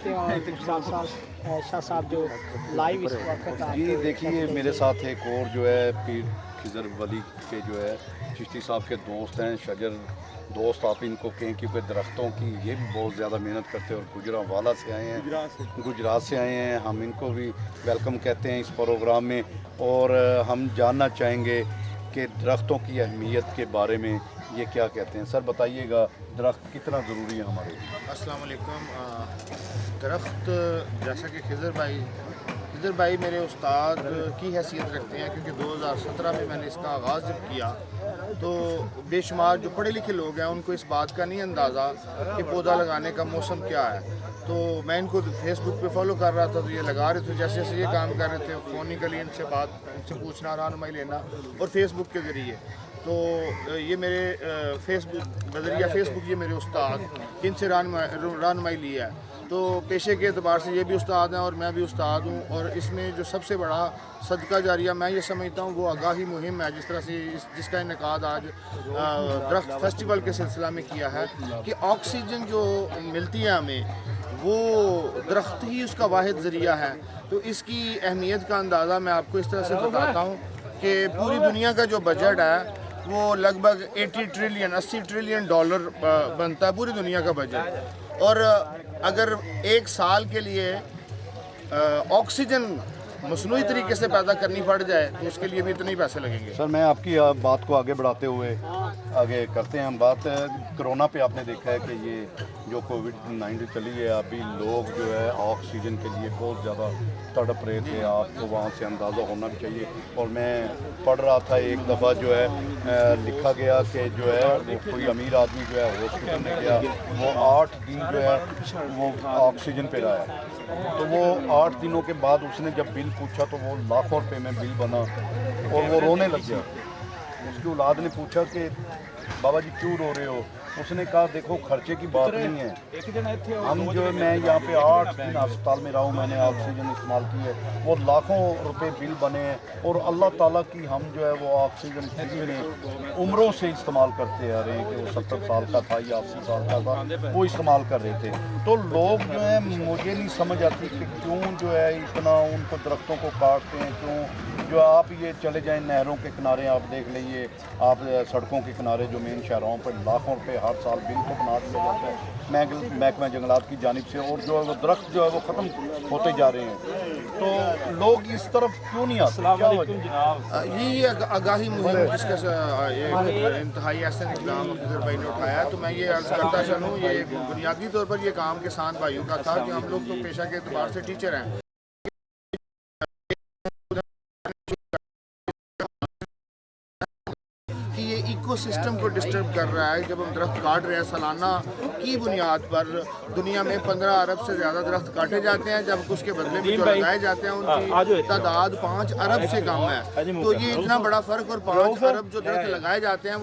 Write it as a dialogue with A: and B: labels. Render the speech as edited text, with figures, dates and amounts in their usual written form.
A: چاہتے ہیں اور مشتاق صاحب شاہ صاحب جو لائیو اس وقت آپ
B: جی دیکھیے میرے ساتھ ایک اور جو ہے پیر خضر ولی کے جو ہے چشتی صاحب کے دوست ہیں شجر دوست آپ ان کو کہیں کیونکہ درختوں کی یہ بھی بہت زیادہ محنت کرتے ہیں اور گجرانوالہ سے آئے ہیں گجرات سے آئے ہیں. ہم ان کو بھی ویلکم کہتے ہیں اس پروگرام میں اور ہم جاننا چاہیں گے کہ درختوں کی اہمیت کے بارے میں یہ کیا کہتے ہیں. سر بتائیے گا درخت کتنا ضروری ہے ہمارے لیے.
C: السلام علیکم. درخت جیسا کہ خضر بھائی میرے استاد کی حیثیت رکھتے ہیں کیونکہ 2017 میں نے اس کا آغاز جب کیا تو بے شمار جو پڑھے لکھے لوگ ہیں ان کو اس بات کا نہیں اندازہ کہ پودا لگانے کا موسم کیا ہے. تو میں ان کو فیس بک پہ فالو کر رہا تھا تو یہ لگا رہے تھے جیسے جیسے یہ کام کر رہے تھے فونیکلی ان سے پوچھنا رہنمائی لینا اور فیس بک کے ذریعے. تو یہ میرے فیس بک یہ میرے استاد ان سے رہنمائی لی ہے. تو پیشے کے اعتبار سے یہ بھی استاد ہیں اور میں بھی استاد ہوں اور اس میں جو سب سے بڑا صدقہ جاریہ میں یہ سمجھتا ہوں وہ آگاہی مہم ہے جس طرح سے جس کا انعقاد آج درخت فیسٹیول کے سلسلہ میں کیا ہے کہ آکسیجن جو ملتی ہے ہمیں وہ درخت ہی اس کا واحد ذریعہ ہے. تو اس کی اہمیت کا اندازہ میں آپ کو اس طرح سے بتاتا ہوں کہ پوری دنیا کا جو بجٹ ہے وہ لگ بھگ 80 ٹریلین ڈالر بنتا ہے پوری دنیا کا بجٹ. اور اگر ایک سال کے لیے آکسیجن مصنوعی طریقے سے پیدا کرنی پڑ جائے تو اس کے لیے بھی اتنے ہی پیسے لگیں گے.
B: سر میں آپ کی بات کو آگے بڑھاتے ہوئے آگے کرتے ہیں ہم بات. کرونا پہ آپ نے دیکھا ہے کہ یہ جو کووڈ-19 چلی ہے ابھی لوگ جو ہے آکسیجن کے لیے بہت زیادہ تڑپ رہے تھے. آپ کو وہاں سے اندازہ ہونا بھی چاہیے. اور میں پڑھ رہا تھا ایک دفعہ جو ہے لکھا گیا کہ جو ہے وہ کوئی امیر آدمی جو ہے ہاسپٹل میں گیا وہ 8 دن جو ہے وہ آکسیجن پہ رہا ہے. تو وہ 8 دنوں کے بعد اس نے جب بل پوچھا تو وہ لاکھوں روپے میں بل بنا اور وہ رونے لگ گیا. اس کی اولاد نے پوچھا کہ بابا جی کیوں رو رہے ہو. اس نے کہا دیکھو خرچے کی بات نہیں ہے. ہم جو میں یہاں پہ 8 دن ہسپتال میں رہا ہوں میں نے آکسیجن استعمال کی ہے وہ لاکھوں روپے بل بنے ہیں اور اللہ تعالیٰ کی ہم جو ہے وہ آکسیجن فری میں عمروں سے استعمال کرتے آ رہے ہیں کہ وہ 70 سال کا تھا یا 80 سال کا تھا وہ استعمال کر رہے تھے. تو لوگ جو ہے مجھے نہیں سمجھ آتی کہ کیوں جو ہے اتنا ان کو درختوں کو کاٹتے ہیں. کیوں جو آپ یہ چلے جائیں نہروں کے کنارے آپ دیکھ لیجیے آپ سڑکوں کے کنارے جو مین شہروں پر لاکھوں روپے ہر سال بل کو بنا دیا جاتا ہے محکمہ جنگلات کی جانب سے اور جو ہے وہ درخت جو ہے وہ ختم ہوتے جا رہے ہیں. تو لوگ اس طرف کیوں نہیں آتے. السلام علیکم جناب.
C: یہی آگاہی مہم جس کا انتہائی احسن اقدام خضر بھائی نے اٹھایا تو میں یہ عرض کرتا چلوں یہ بنیادی طور پر یہ کام کسان بھائیوں کا تھا کہ ہم لوگ تو پیشہ کے اعتبار سے ٹیچر ہیں کہ یہ ایکو سسٹم کو ڈسٹرب کر رہا ہے. جب ہم درخت کاٹ رہے ہیں سالانہ کی بنیاد پر دنیا میں 15 ارب سے زیادہ درخت کاٹے جاتے ہیں جب اس کے بدلے میں جو لگائے جاتے ہیں ان کی تعداد 5 ارب سے کم ہے. تو یہ اتنا بڑا فرق اور 5 ارب جو درخت لگائے جاتے ہیں